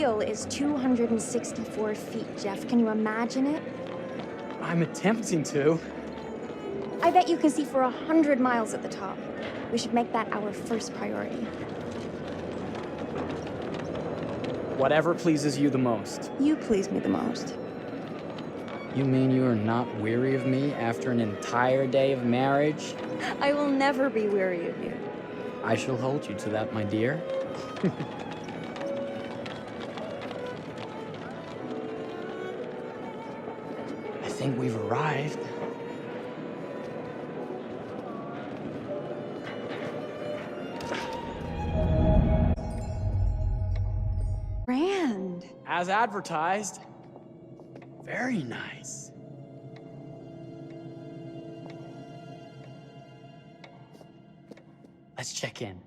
wheel is 264 feet, Jeff. Can you imagine it? I'm attempting to. I bet you can see for 100 miles at the top. We should make that our first priority. Whatever pleases you the most. You please me the most. You mean you are not weary of me after an entire day of marriage? I will never be weary of you. I shall hold you to that, my dear. I think we've arrived. Grand. As advertised. Very nice. Let's check in.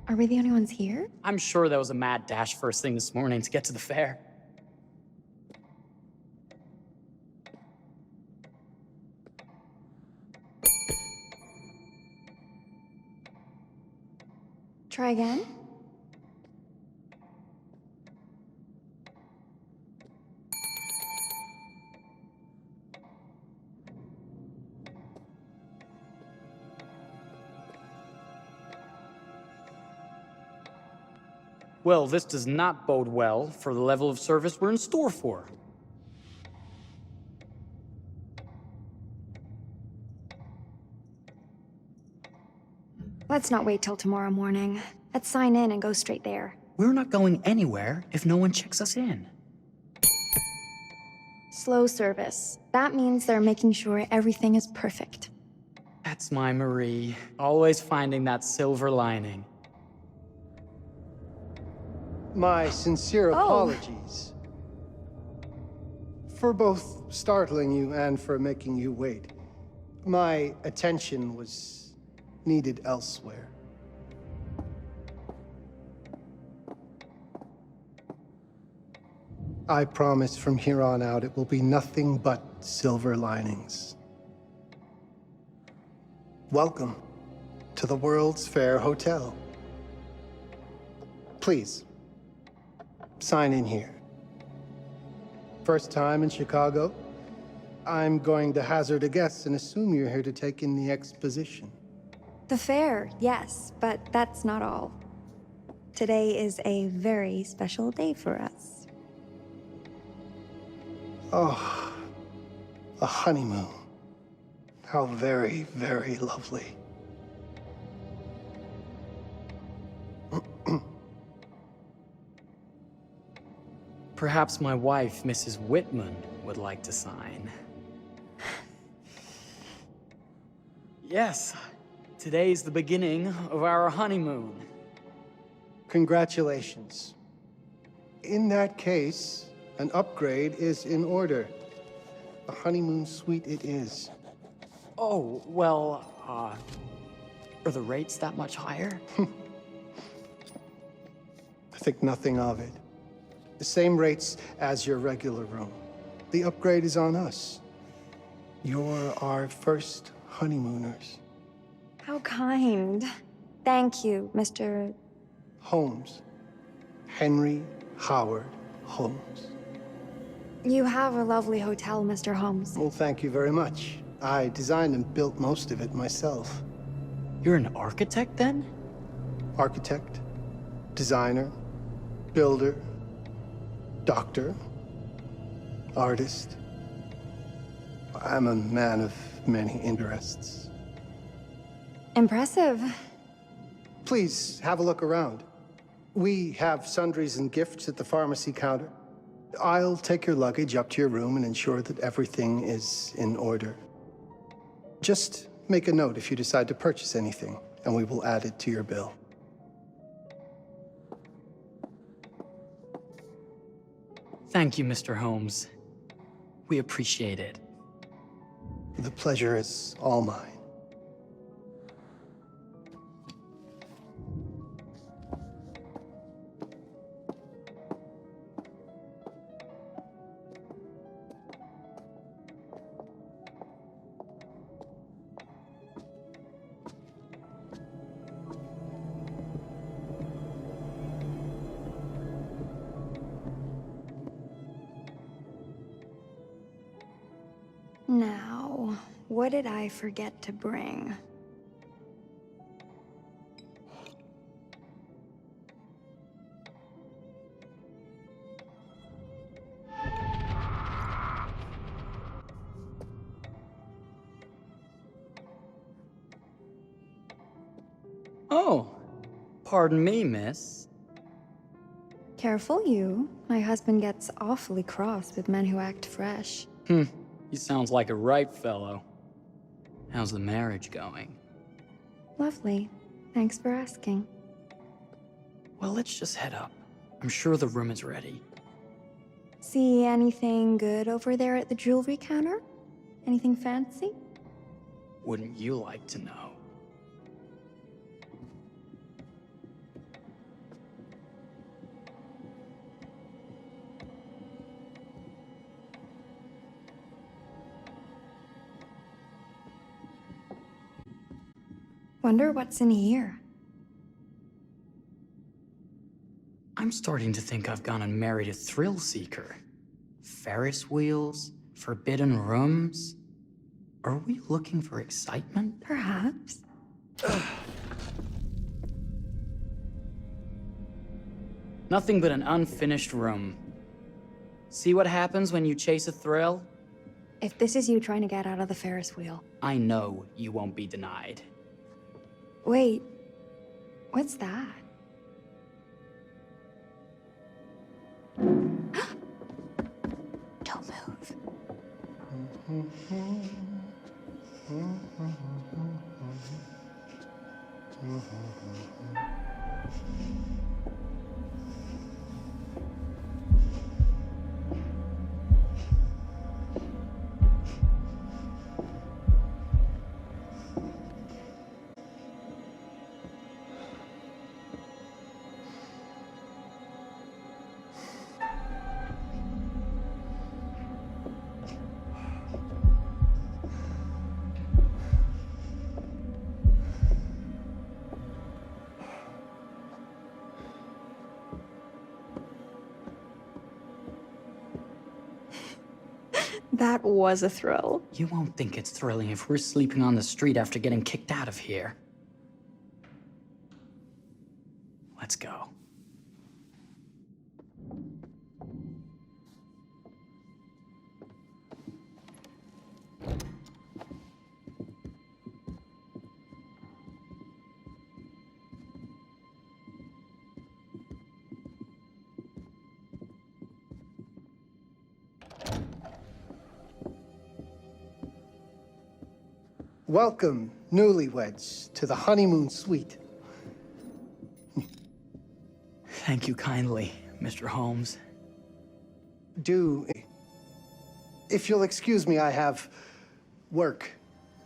Are we the only ones here? I'm sure there was a mad dash first thing this morning to get to the fair. Try again? Well, this does not bode well for the level of service we're in store for. Let's not wait till tomorrow morning. Let's sign in and go straight there. We're not going anywhere if no one checks us in. Slow service. That means they're making sure everything is perfect. That's my Marie, always finding that silver lining. My sincere Oh. apologies for both startling you and for making you wait. My attention was needed elsewhere. I promise from here on out it will be nothing but silver linings. Welcome to the World's Fair Hotel. Please, sign in here. First time in Chicago? I'm going to hazard a guess and assume you're here to take in the exposition. The fair, yes, but that's not all. Today is a very special day for us. Oh, a honeymoon. How very, very lovely. Perhaps my wife, Mrs. Whitman, would like to sign. Yes, today's the beginning of our honeymoon. Congratulations. In that case, an upgrade is in order. A honeymoon suite it is. Oh, well, are the rates that much higher? I think nothing of it. The same rates as your regular room. The upgrade is on us. You're our first honeymooners. How kind. Thank you, Mr. Holmes. Henry Howard Holmes. You have a lovely hotel, Mr. Holmes. Well, thank you very much. I designed and built most of it myself. You're an architect, then? Architect, designer, builder, doctor, artist. I'm a man of many interests. Impressive. Please, have a look around. We have sundries and gifts at the pharmacy counter. I'll take your luggage up to your room and ensure that everything is in order. Just make a note if you decide to purchase anything, and we will add it to your bill. Thank you, Mr. Holmes. We appreciate it. The pleasure is all mine. Now, what did I forget to bring? Oh, pardon me, miss. Careful you. My husband gets awfully cross with men who act fresh. He sounds like a ripe fellow. How's the marriage going? Lovely. Thanks for asking. Well, let's just head up. I'm sure the room is ready. See anything good over there at the jewelry counter? Anything fancy? Wouldn't you like to know? Wonder what's in here. I'm starting to think I've gone and married a thrill seeker. Ferris wheels, forbidden rooms. Are we looking for excitement? Perhaps. Nothing but an unfinished room. See what happens when you chase a thrill? If this is you trying to get out of the Ferris wheel. I know you won't be denied. Wait, what's that? Don't move. That was a thrill. You won't think it's thrilling if we're sleeping on the street after getting kicked out of here. Let's go. Welcome, newlyweds, to the honeymoon suite. Thank you kindly, Mr. Holmes. If you'll excuse me, I have work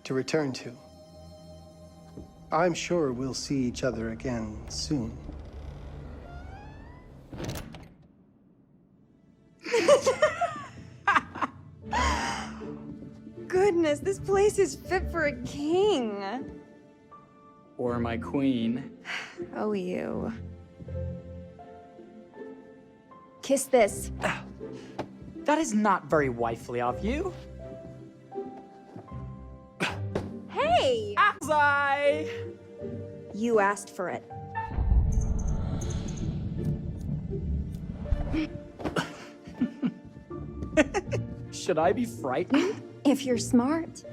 to return to. I'm sure we'll see each other again soon. Goodness, this place is fit for a king. Or my queen. Oh, you. Kiss this. That is not very wifely of you. Hey! As I... You asked for it. Should I be frightened? If you're smart.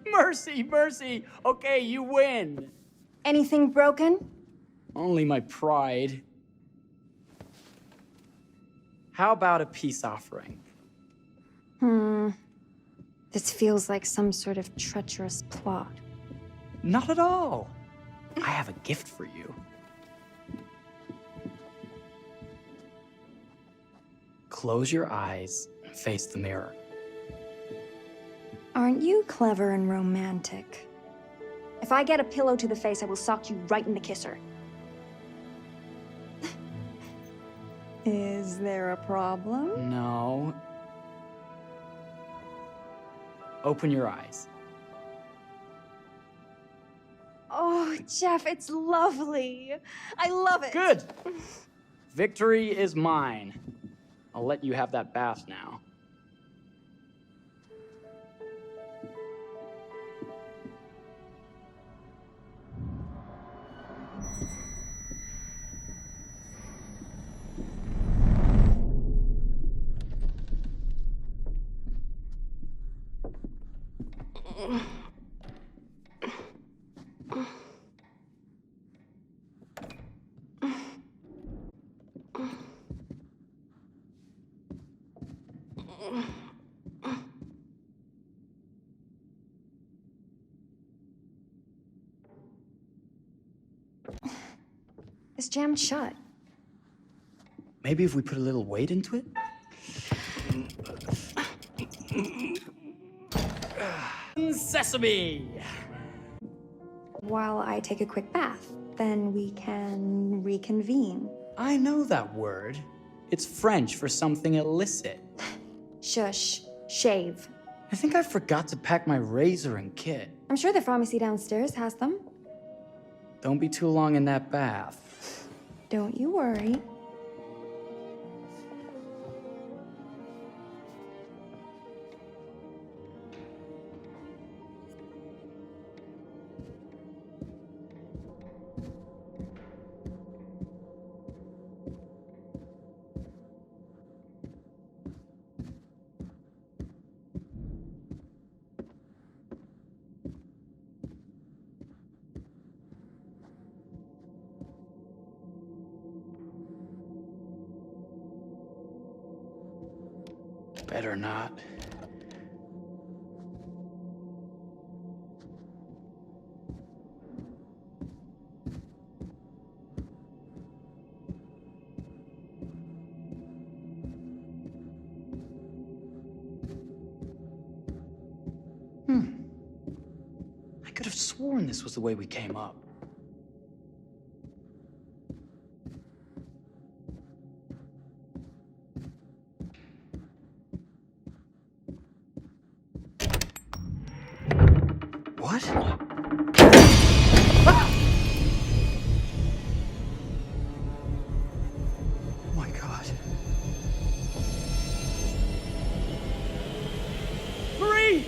Mercy, mercy. Okay, you win. Anything broken? Only my pride. How about a peace offering? This feels like some sort of treacherous plot. Not at all. I have a gift for you. Close your eyes and face the mirror. Aren't you clever and romantic? If I get a pillow to the face, I will sock you right in the kisser. Is there a problem? No. Open your eyes. Oh, Jeff, it's lovely. I love it. Good! Victory is mine. I'll let you have that bath now. It's jammed shut. Maybe if we put a little weight into it? Sesame! While I take a quick bath, then we can reconvene. I know that word. It's French for something illicit. Shush. Shave. I think I forgot to pack my razor and kit. I'm sure the pharmacy downstairs has them. Don't be too long in that bath. Don't you worry. Better not. I could have sworn this was the way we came up. What? Ah! Oh my God. Marie!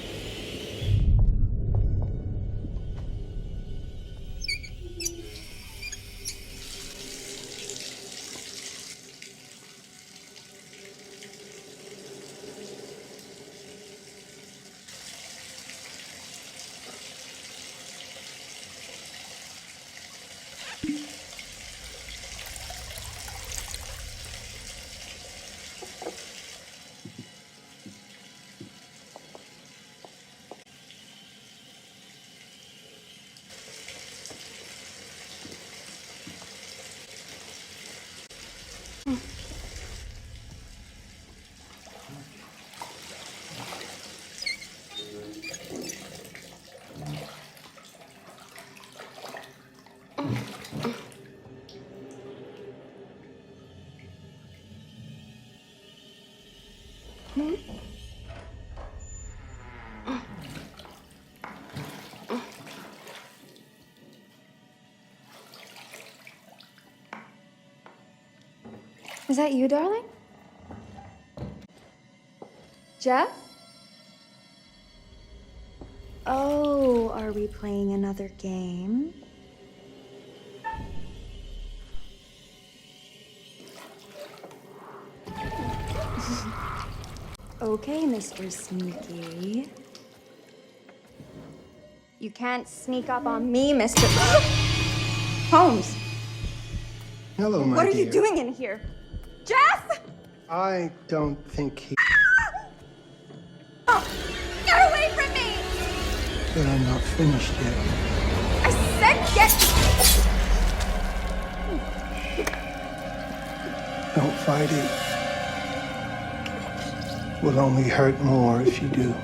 Is that you, darling? Jeff? Oh, are we playing another game? Okay, Mr. Sneaky. You can't sneak up on me, Mr. Holmes! Hello, my What are dear. you doing in here? Jeff! I don't think he... Oh, get away from me! But I'm not finished yet. I said get... Don't fight it. Will only hurt more if you do.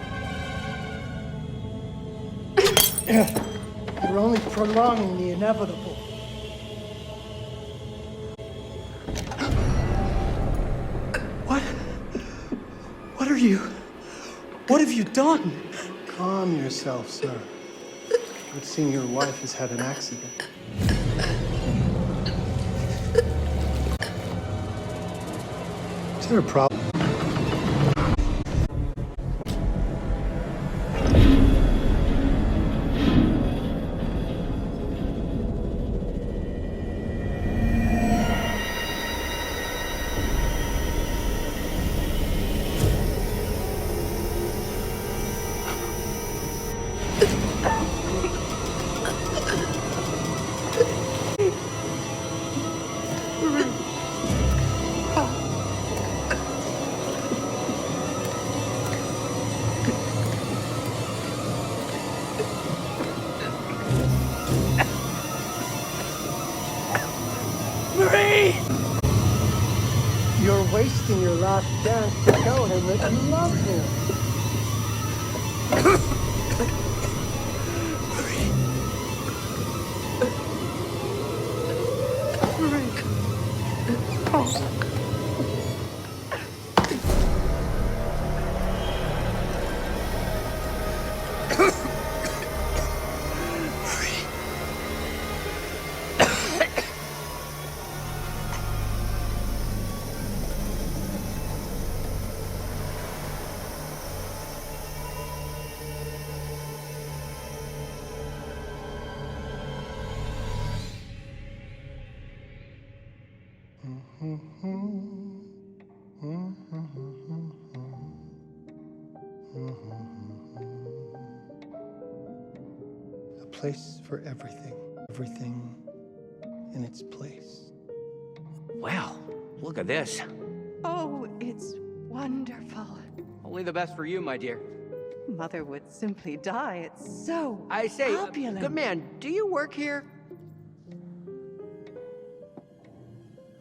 You're only prolonging the inevitable. What? What are you? What have you done? Calm yourself, sir. It would seem your wife has had an accident. Is there a problem? You're wasting your last chance to tell him that you love him. A place for everything. Everything in its place. Wow, look at this. Oh, it's wonderful. Only the best for you, my dear. Mother would simply die. It's so I say, opulent. good man, do you work here?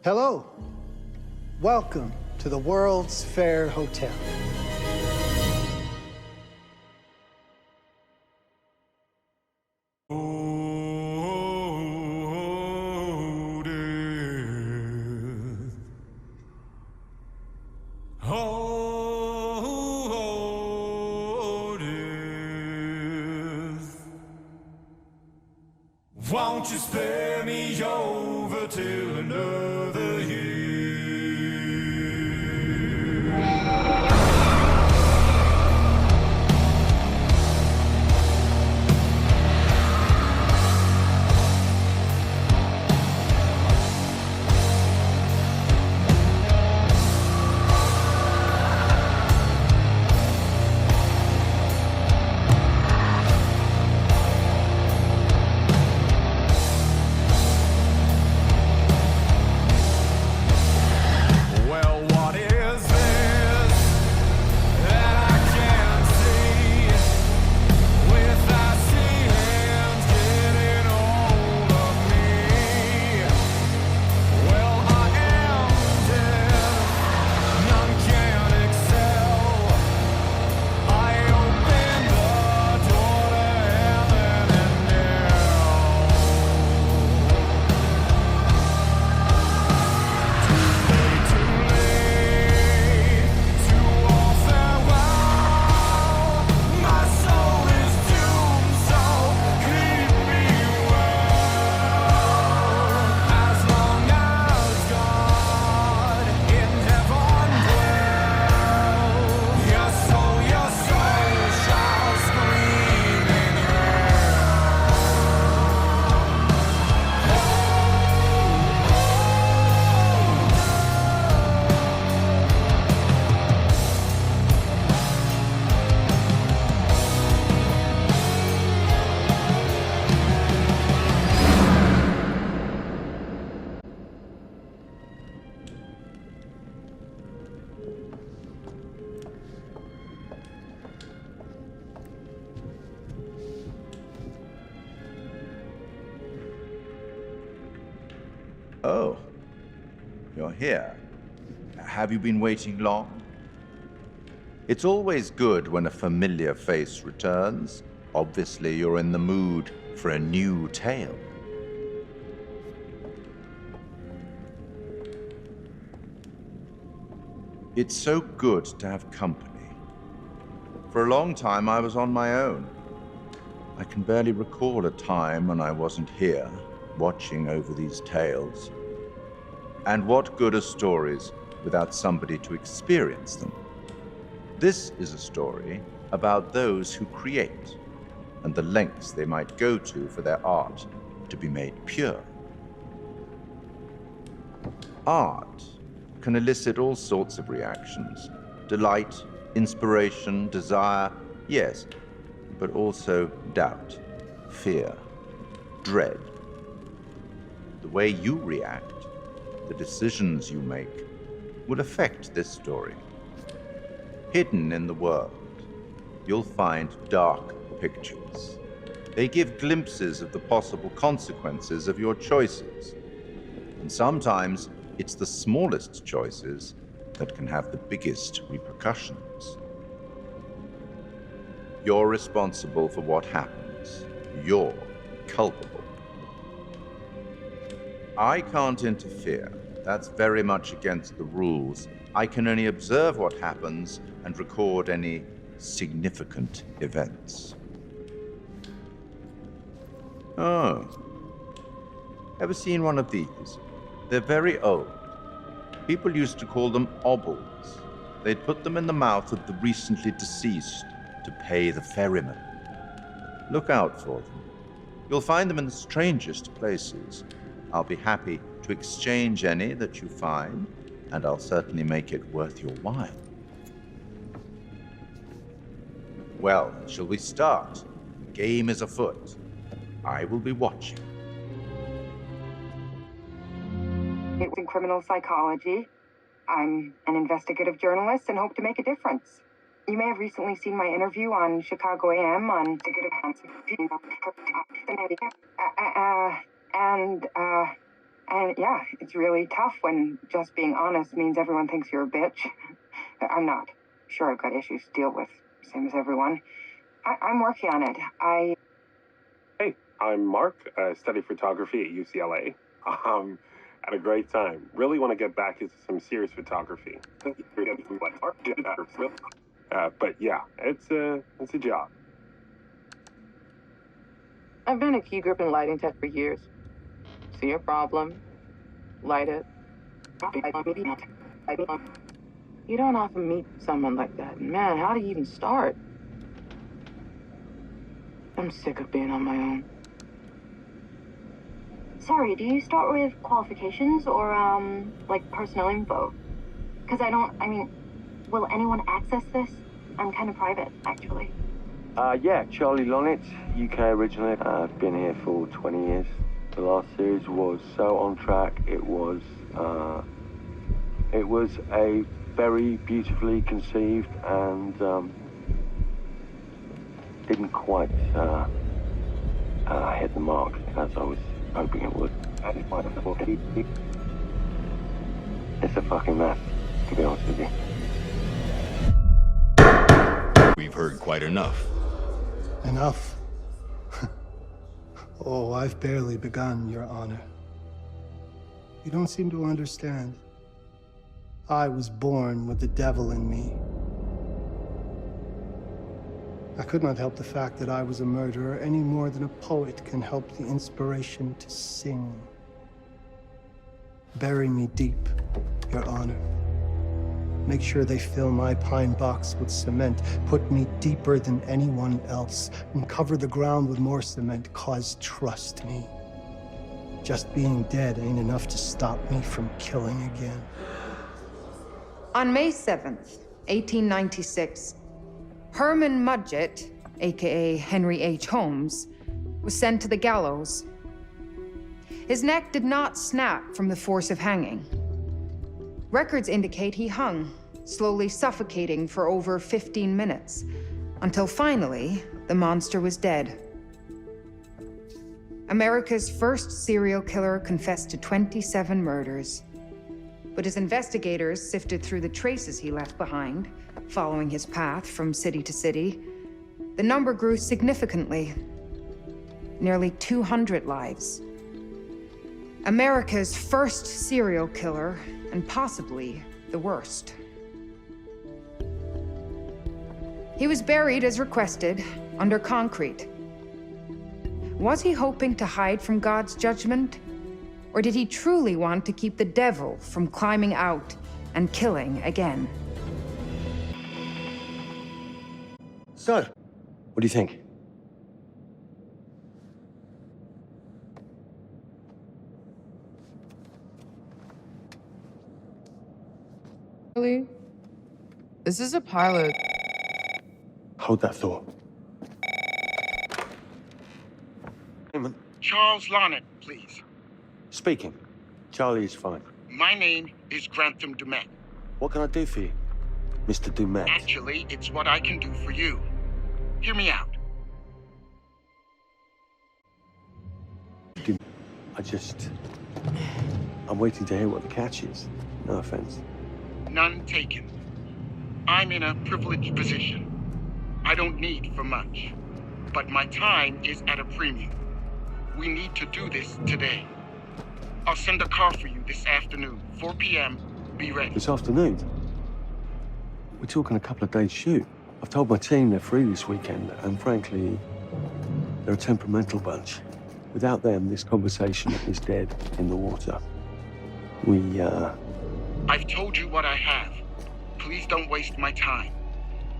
Hello. Welcome to the World's Fair Hotel. Won't you spare me over till another year? Oh, you're here. Have you been waiting long? It's always good when a familiar face returns. Obviously, you're in the mood for a new tale. It's so good to have company. For a long time, I was on my own. I can barely recall a time when I wasn't here, watching over these tales. And what good are stories without somebody to experience them? This is a story about those who create, and the lengths they might go to for their art to be made pure. Art can elicit all sorts of reactions. Delight, inspiration, desire, yes, but also doubt, fear, dread. The way you react, the decisions you make, will affect this story. Hidden in the world, you'll find dark pictures. They give glimpses of the possible consequences of your choices. And sometimes it's the smallest choices that can have the biggest repercussions. You're responsible for what happens. You're culpable. I can't interfere. That's very much against the rules. I can only observe what happens and record any significant events. Oh. Ever seen one of these? They're very old. People used to call them obels. They'd put them in the mouth of the recently deceased to pay the ferryman. Look out for them. You'll find them in the strangest places. I'll be happy to exchange any that you find, and I'll certainly make it worth your while. Well, shall we start? The game is afoot. I will be watching. In criminal psychology. I'm an investigative journalist and hope to make a difference. You may have recently seen my interview on Chicago AM on and yeah, it's really tough when just being honest means everyone thinks you're a bitch. I'm not. Sure, I've got issues to deal with, same as everyone. I'm working on it. Hey, I'm Mark. I study photography at UCLA. Had a great time. Really want to get back into some serious photography. But yeah, it's a job. I've been a key grip in lighting tech for years. See a problem, light it. You don't often meet someone like that. Man, how do you even start? I'm sick of being on my own. Sorry, do you start with qualifications or, like personnel info? Because will anyone access this? I'm kind of private, actually. Yeah, Charlie Lonitz, UK originally. I've been here for 20 years. The last series was so on track. It was a very beautifully conceived and didn't quite hit the mark as I was hoping it would. It's a fucking mess, to be honest with you. We've heard quite enough. Enough? Oh, I've barely begun, Your Honor. You don't seem to understand. I was born with the devil in me. I could not help the fact that I was a murderer any more than a poet can help the inspiration to sing. Bury me deep, Your Honor. Make sure they fill my pine box with cement. Put me deeper than anyone else. And cover the ground with more cement, 'cause trust me, just being dead ain't enough to stop me from killing again. On May 7th, 1896, Herman Mudgett, aka Henry H. Holmes, was sent to the gallows. His neck did not snap from the force of hanging. Records indicate he hung, slowly suffocating for over 15 minutes, until finally, the monster was dead. America's first serial killer confessed to 27 murders. But as investigators sifted through the traces he left behind, following his path from city to city, the number grew significantly. Nearly 200 lives. America's first serial killer, and possibly the worst. He was buried as requested, under concrete. Was he hoping to hide from God's judgment? Or did he truly want to keep the devil from climbing out and killing again? So, what do you think? Really? This is a pilot. Hold that thought. Charles Lonnet, please. Speaking. Charlie is fine. My name is Grantham Dumet. What can I do for you, Mr. Dumet? Actually, it's what I can do for you. Hear me out. I'm waiting to hear what the catch is. No offense. None taken. I'm in a privileged position. I don't need for much. But my time is at a premium. We need to do this today. I'll send a car for you this afternoon, 4 p.m. Be ready. This afternoon? We're talking a couple of days shoot. I've told my team they're free this weekend, and frankly, they're a temperamental bunch. Without them, this conversation is dead in the water. I've told you what I have. Please don't waste my time.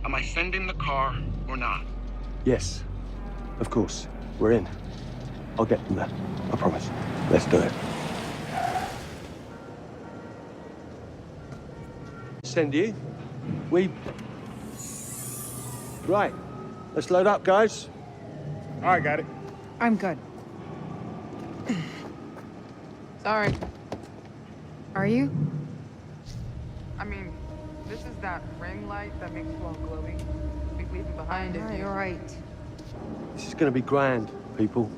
Am I sending the car or not? Yes, of course. We're in. I'll get them there. I promise. Let's do it. Send you. Right. Let's load up, guys. All right, got it. I'm good. Sorry. Are you? I mean, this is that ring light that makes you all glowy. We leave it behind if you... You're right. This is gonna be grand, people.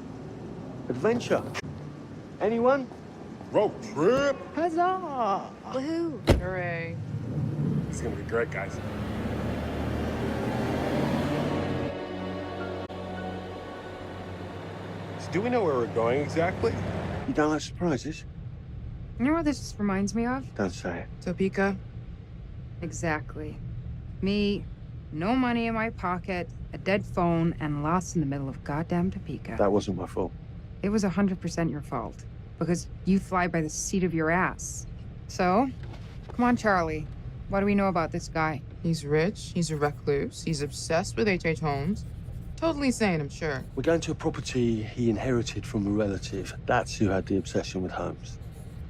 Adventure. Anyone? Road trip. Huzzah! Woohoo! Hooray. It's gonna be great, guys. So do we know where we're going exactly? You don't like surprises? You know what this reminds me of? Don't say it. Topeka? Exactly. Me, no money in my pocket, a dead phone, and lost in the middle of goddamn Topeka. That wasn't my fault. It was 100% your fault. Because you fly by the seat of your ass. So, come on, Charlie. What do we know about this guy? He's rich, he's a recluse, he's obsessed with H.H. Holmes. Totally sane, I'm sure. We're going to a property he inherited from a relative. That's who had the obsession with Holmes.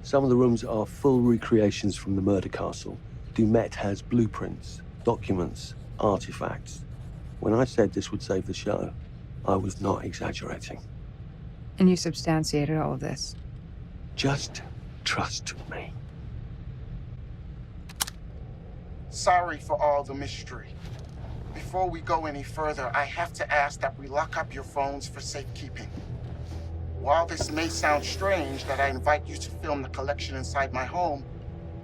Some of the rooms are full recreations from the murder castle. Dumet has blueprints, documents, artifacts. When I said this would save the show, I was not exaggerating. And you substantiated all of this? Just trust me. Sorry for all the mystery. Before we go any further, I have to ask that we lock up your phones for safekeeping. While this may sound strange that I invite you to film the collection inside my home,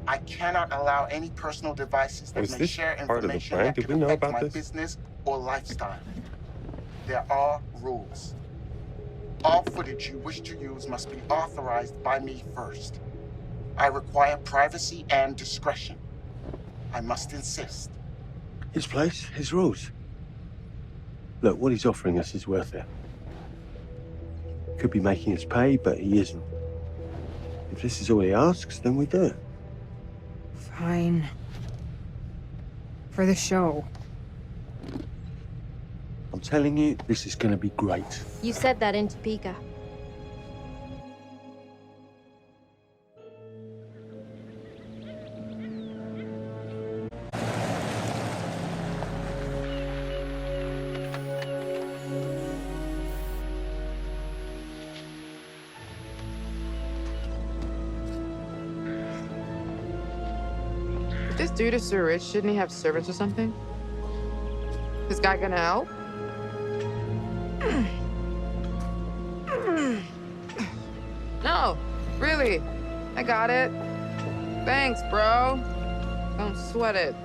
I cannot allow any personal devices that may share information that could affect my business or lifestyle. There are rules. All footage you wish to use must be authorized by me first. I require privacy and discretion. I must insist. His place, his rules. Look, what he's offering us is worth it. Could be making us pay, but he isn't. If this is all he asks, then we do it. Fine. For the show. I'm telling you, this is gonna be great. You said that in Topeka. If this dude is so rich, shouldn't he have servants or something? This guy gonna help? No, really. I got it. Thanks, bro. Don't sweat it,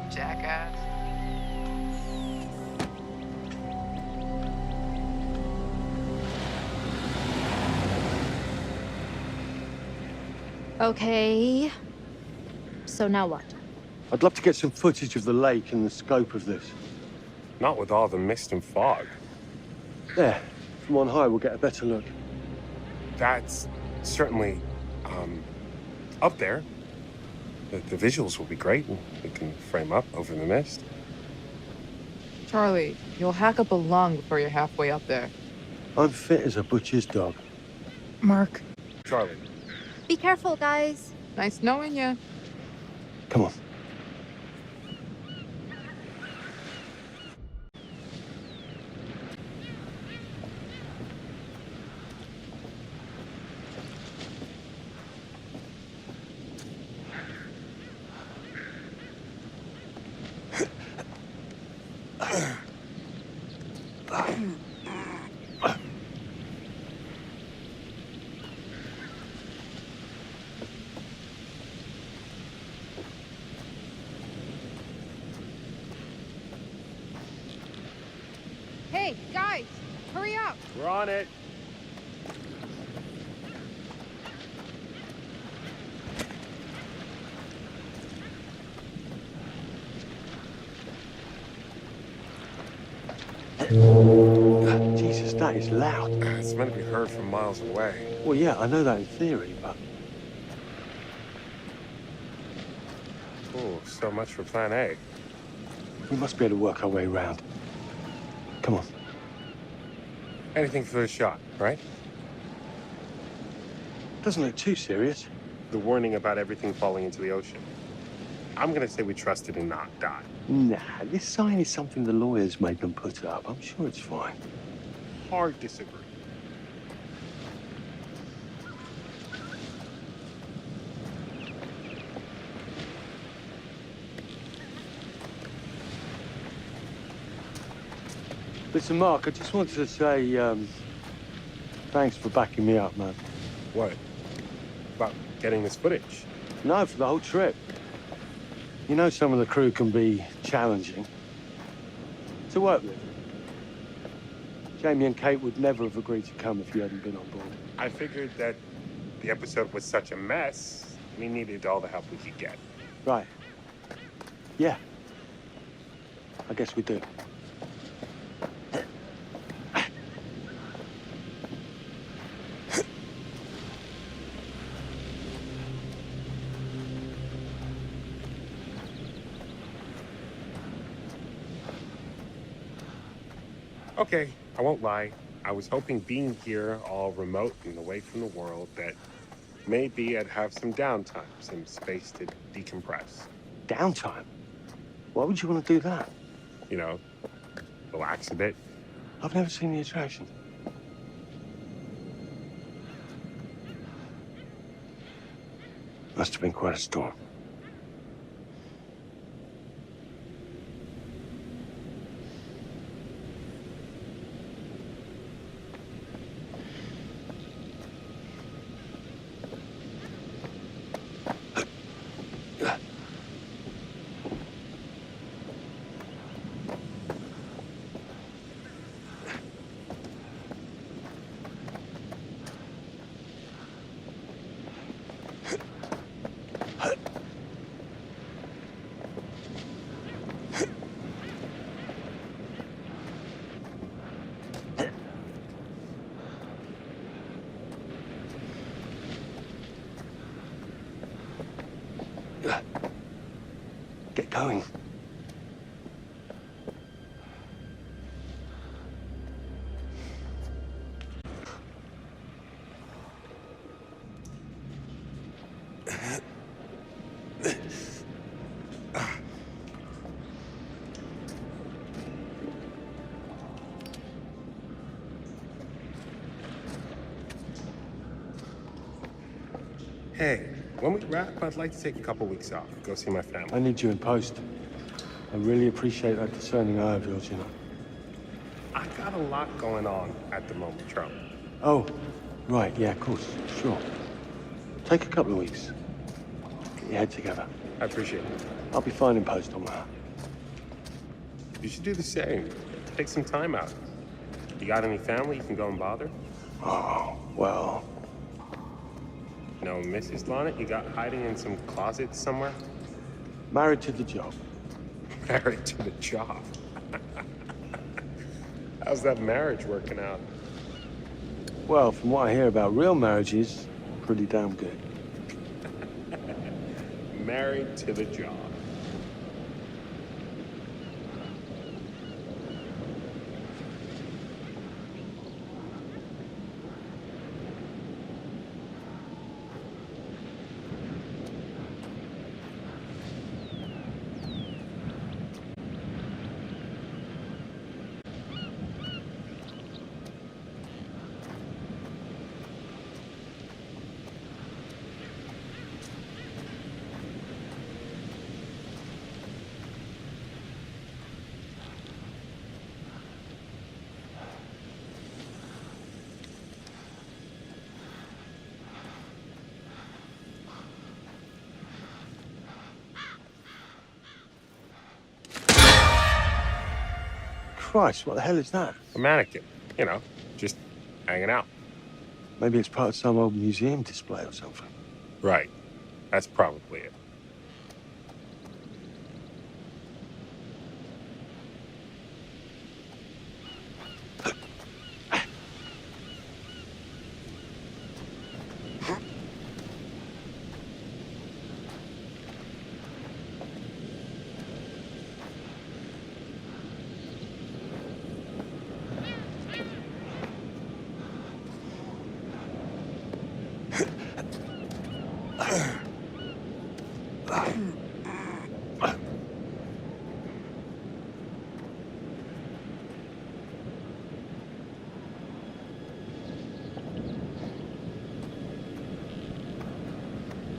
jackass. Okay. So now what? I'd love to get some footage of the lake and the scope of this. Not with all the mist and fog. There, from on high we'll get a better look. That's certainly, up there. The visuals will be great, and we can frame up over the mist. Charlie, you'll hack up a lung before you're halfway up there. I'm fit as a butcher's dog. Mark. Charlie. Be careful, guys. Nice knowing you. Come on. Hey, guys, hurry up. We're on it. Jesus, that is loud. It's meant to be heard from miles away. Well, yeah, I know that in theory, but... Oh, so much for plan A. We must be able to work our way around. Come on. Anything for the shot, right? Doesn't look too serious. The warning about everything falling into the ocean. I'm gonna say we trust it and not die. Nah, this sign is something the lawyers made them put up. I'm sure it's fine. Hard disagree. Listen, Mark, I just wanted to say, thanks for backing me up, man. What? About getting this footage? No, for the whole trip. You know some of the crew can be challenging to work with. Jamie and Kate would never have agreed to come if you hadn't been on board. I figured that the episode was such a mess, we needed all the help we could get. Right. Yeah. I guess we do. Okay, I won't lie. I was hoping being here all remote and away from the world that maybe I'd have some downtime, some space to decompress. Downtime? Why would you want to do that? You know, relax a bit. I've never seen the attraction. Must have been quite a storm. Get going. Hey, when we wrap, I'd like to take a couple weeks off, go see my family. I need you in post. I really appreciate that discerning eye of yours, you know. I got a lot going on at the moment, Charlie. Oh, right, yeah, of course, sure. Take a couple of weeks. Get your head together. I appreciate it. I'll be fine in post on that. You should do the same. Take some time out. You got any family you can go and bother? Oh, well... No, Mrs. Lonnet, you got hiding in some closet somewhere? Married to the job. Married to the job. How's that marriage working out? Well, from what I hear about real marriages, pretty damn good. Married to the job. Christ, what the hell is that? A mannequin, you know, just hanging out. Maybe it's part of some old museum display or something. Right. That's probably it.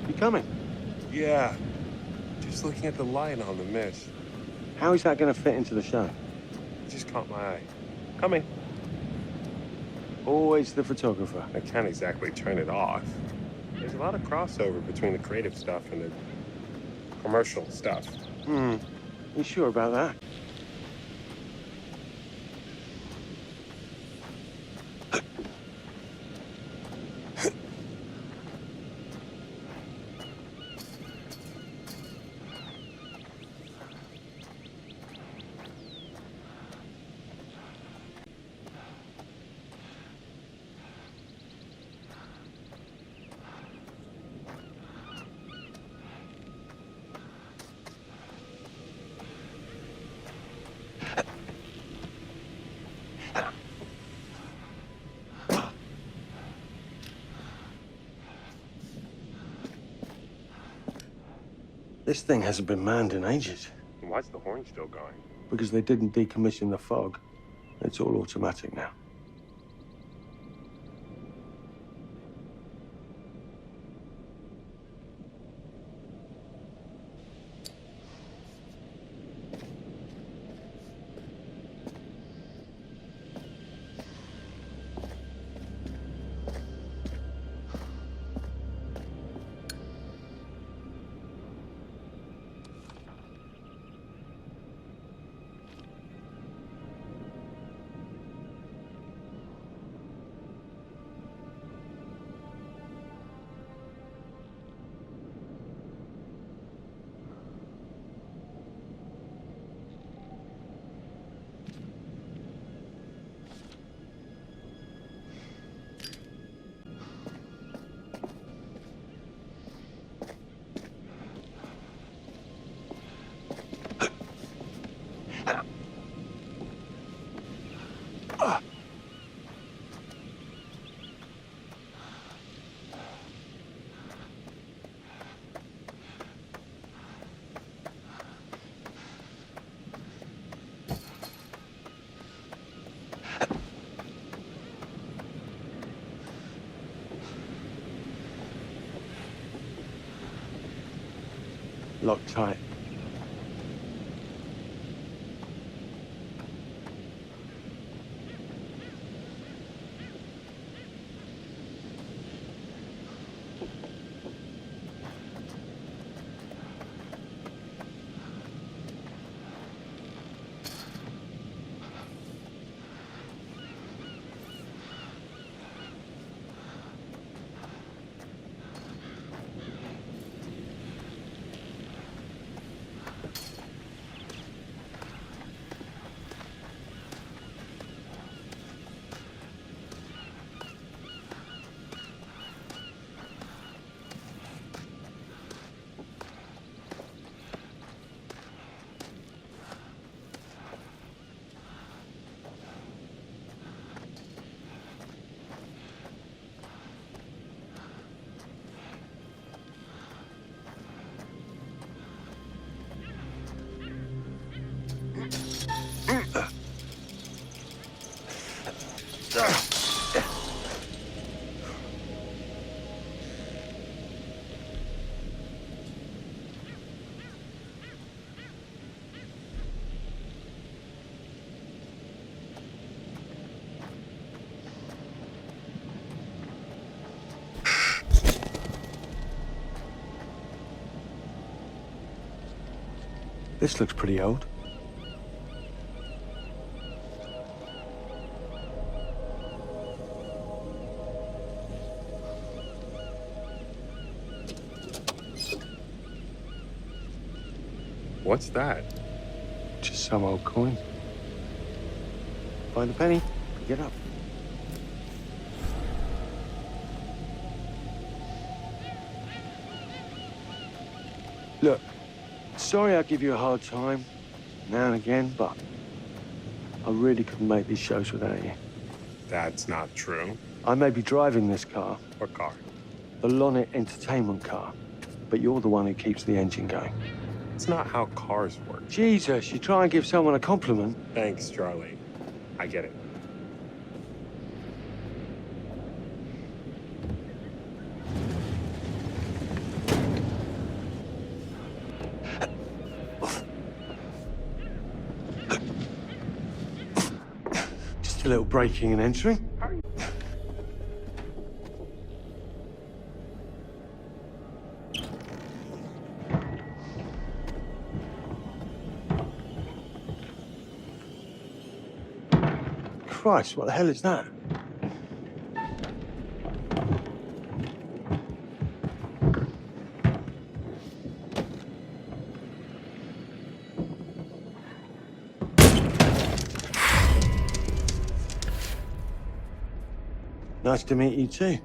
You coming? Yeah. Just looking at the light on the mist. How is that going to fit into the show? It just caught my eye. Coming. Always the photographer. I can't exactly turn it off. There's a lot of crossover between the creative stuff and the commercial stuff. You sure about that? This thing hasn't been manned in ages. Why's the horn still going? Because they didn't decommission the fog. It's all automatic now. Locked tight. This looks pretty old. What's that? Just some old coin. Find a penny, pick it up. Look, sorry I give you a hard time now and again, but I really couldn't make these shows without you. That's not true. I may be driving this car, What car? the Lonnet Entertainment car, but you're the one who keeps the engine going. It's not how cars work. Jesus, you try and give someone a compliment. Thanks, Charlie. I get it. Just a little breaking and entering. Christ, what the hell is that? Nice to meet you too.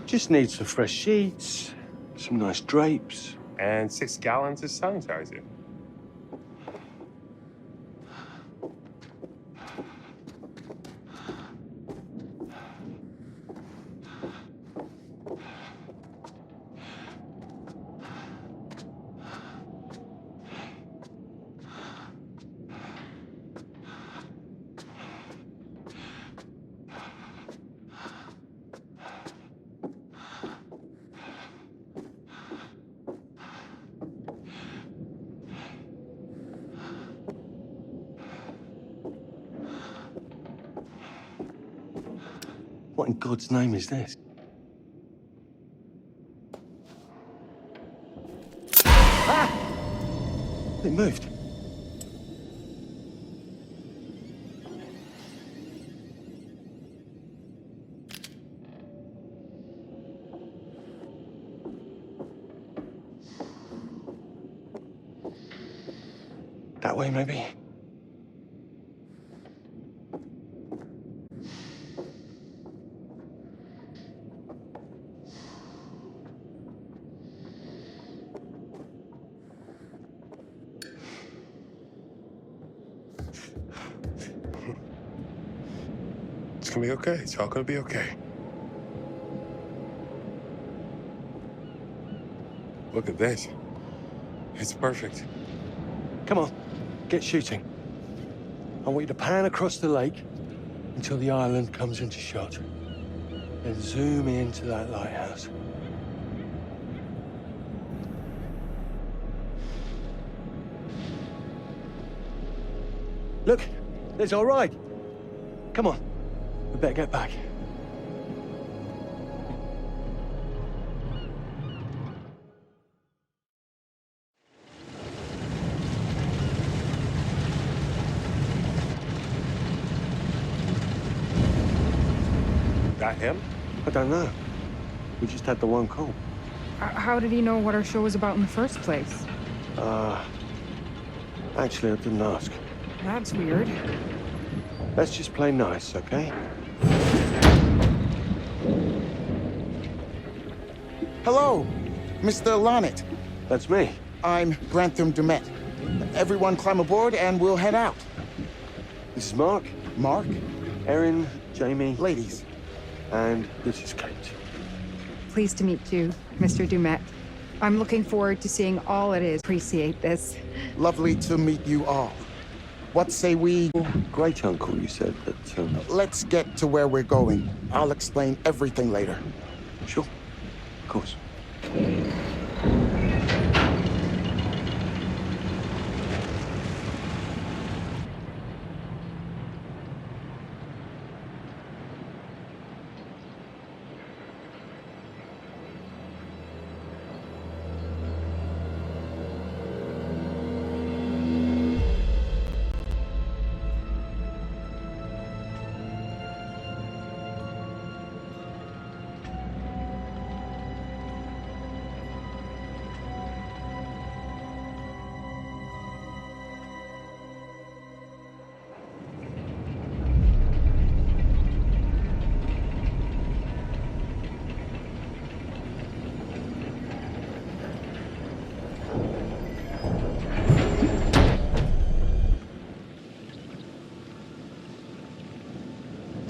Just need some fresh sheets, some nice drapes. And 6 gallons of sanitizer. What in God's name is this? Ah! It moved. That way, maybe. It's gonna be okay. It's all gonna be okay. Look at this. It's perfect. Come on, get shooting. I want you to pan across the lake until the island comes into shot. Then zoom into that lighthouse. Look, there's our ride. Come on, we better get back. That him? I don't know. We just had the one call. How did he know what our show was about in the first place? Actually, I didn't ask. That's weird. Let's just play nice, okay? Hello, Mr. Lonnet. That's me. I'm Grantham Dumet. Everyone climb aboard and we'll head out. This is Mark. Mark? Erin, Jamie. Ladies. And this is Kate. Pleased to meet you, Mr. Dumet. I'm looking forward to seeing all it is. Appreciate this. Lovely to meet you all. What say we... Great uncle, you said, but... Let's get to where we're going. I'll explain everything later. Sure. Of course.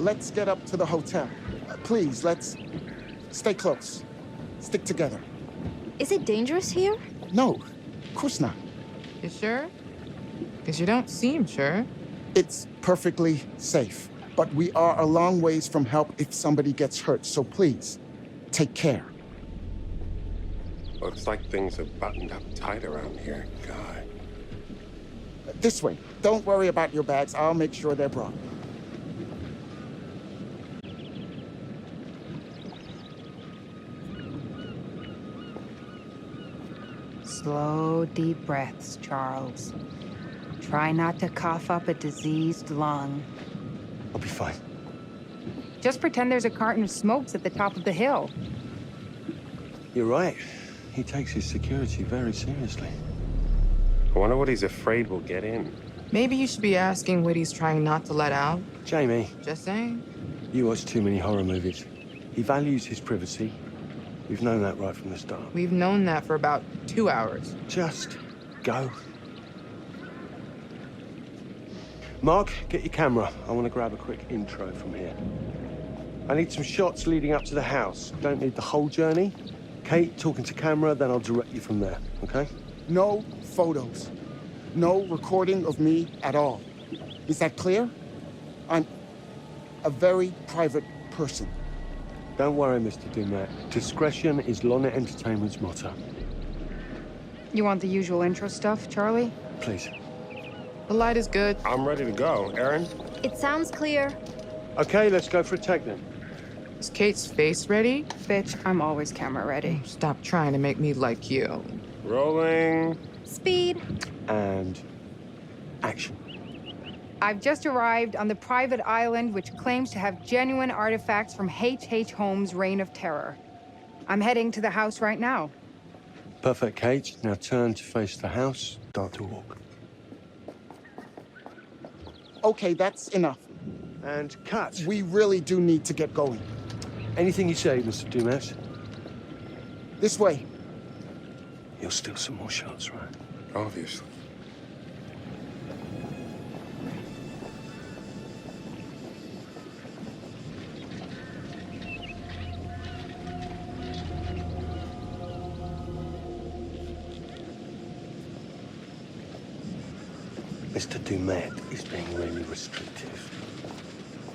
Let's get up to the hotel. Please, let's stay close. Stick together. Is it dangerous here? No, of course not. You sure? Because you don't seem sure. It's perfectly safe, but we are a long ways from help if somebody gets hurt, so please, take care. Looks like things are buttoned up tight around here. God. This way. Don't worry about your bags. I'll make sure they're brought. Slow, deep breaths, Charles. Try not to cough up a diseased lung. I'll be fine. Just pretend there's a carton of smokes at the top of the hill. You're right. He takes his security very seriously. I wonder what he's afraid will get in. Maybe you should be asking what he's trying not to let out. Jamie. Just saying. You watch too many horror movies. He values his privacy. We've known that right from the start. We've known that for about 2 hours. Just go. Mark, get your camera. I want to grab a quick intro from here. I need some shots leading up to the house. Don't need the whole journey. Kate, talking to camera, then I'll direct you from there, okay? No photos. No recording of me at all. Is that clear? I'm a very private person. Don't worry, Mr. Dumet. Discretion is Lonnet Entertainment's motto. You want the usual intro stuff, Charlie? Please. The light is good. I'm ready to go. Erin? It sounds clear. Okay, let's go for a take then. Is Kate's face ready? Bitch, I'm always camera ready. Stop trying to make me like you. Rolling. Speed. And action. I've just arrived on the private island which claims to have genuine artifacts from H.H. Holmes' Reign of Terror. I'm heading to the house right now. Perfect, Kate. Now turn to face the house. Start to walk. Okay, that's enough. And cut. We really do need to get going. Anything you say, Mr. Dumet. This way. You'll steal some more shots, right? Obviously. Mr. Dumet is being really restrictive.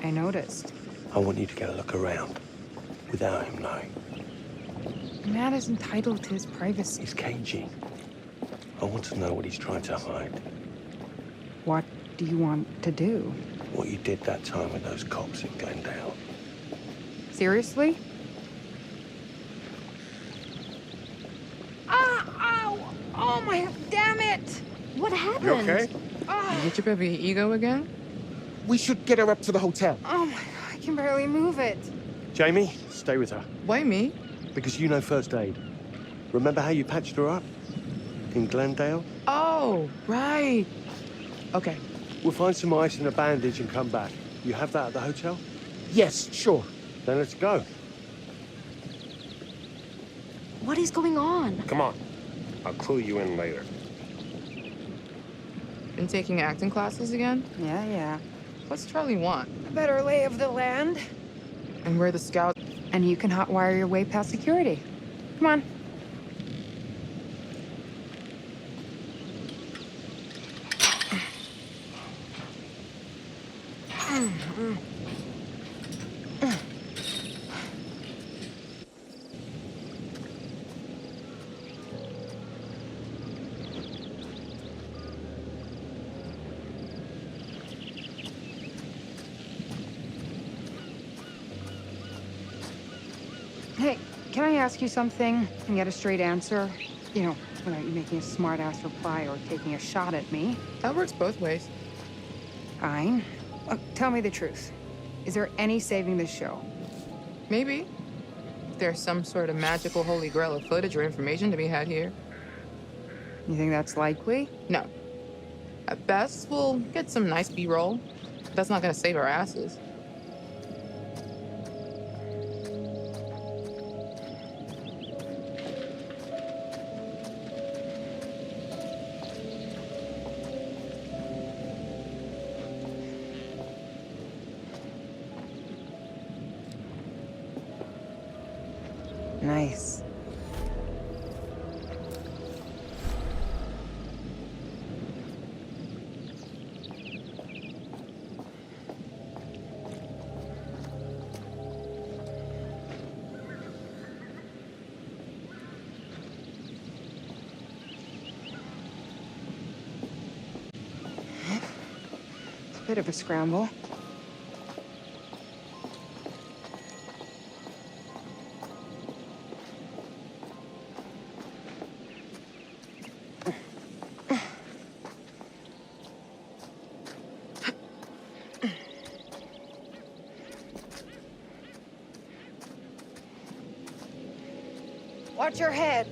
I noticed. I want you to get a look around without him knowing. The man is entitled to his privacy. He's cagey. I want to know what he's trying to hide. What do you want to do? What you did that time with those cops in Glendale. Seriously? Oh my, damn it! What happened? You okay? You get your baby ego again? We should get her up to the hotel. Oh my God, I can barely move it. Jamie, stay with her. Why me? Because you know first aid. Remember how you patched her up? In Glendale? Oh, right. Okay. We'll find some ice and a bandage and come back. You have that at the hotel? Yes, sure. Then let's go. What is going on? Come on. I'll clue you in later. Been taking acting classes again? Yeah. What's Charlie want? A better lay of the land. And we're the scouts. And you can hotwire your way past security. Come on. Hey, can I ask you something and get a straight answer? You know, without you making a smart-ass reply or taking a shot at me. That works both ways. Fine. Look, tell me the truth. Is there any saving this show? Maybe. If there's some sort of magical holy grail of footage or information to be had here. You think that's likely? No. At best, we'll get some nice B-roll. But that's not gonna save our asses. Nice. It's a bit of a scramble. Watch your head.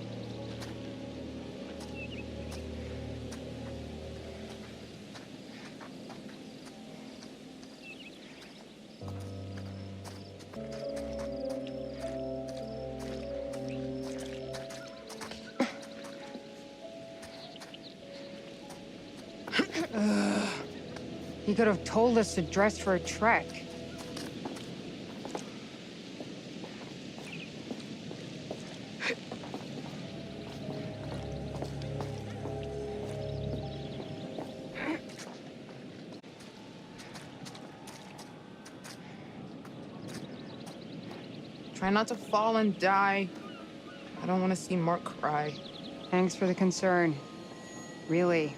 He could have told us to dress for a trek. Try not to fall and die. I don't want to see Mark cry. Thanks for the concern. Really.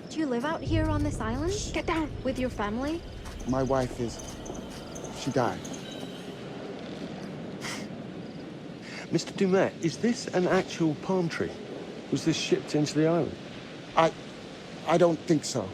Do you live out here on this island? Get down! With your family? My wife she died. Mr. Dumet, is this an actual palm tree? Was this shipped into the island? I don't think so.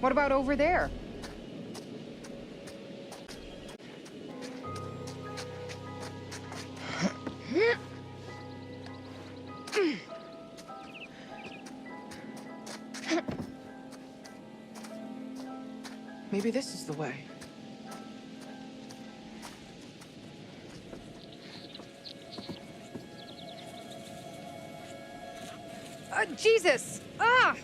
What about over there? Maybe this is the way. Jesus! Ah!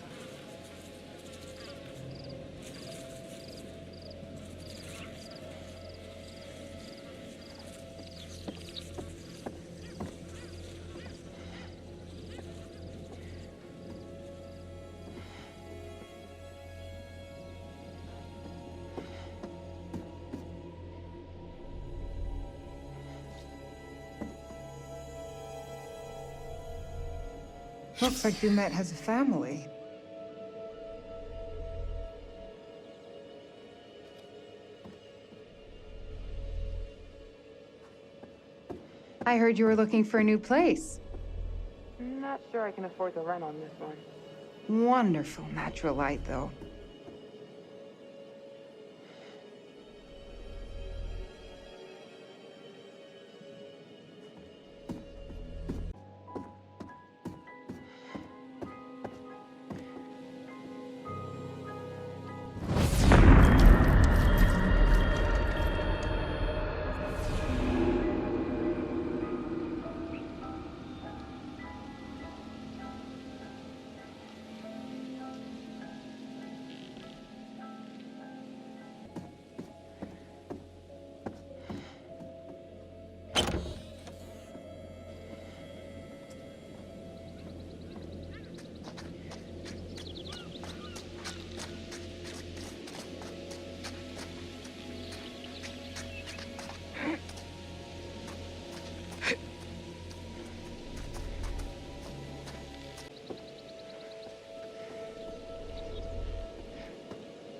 Looks like Dumet has a family. I heard you were looking for a new place. Not sure I can afford the rent on this one. Wonderful natural light, though.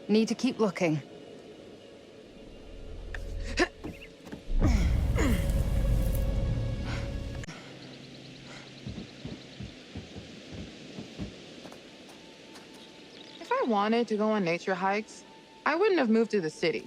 Need to keep looking. If I wanted to go on nature hikes, I wouldn't have moved to the city.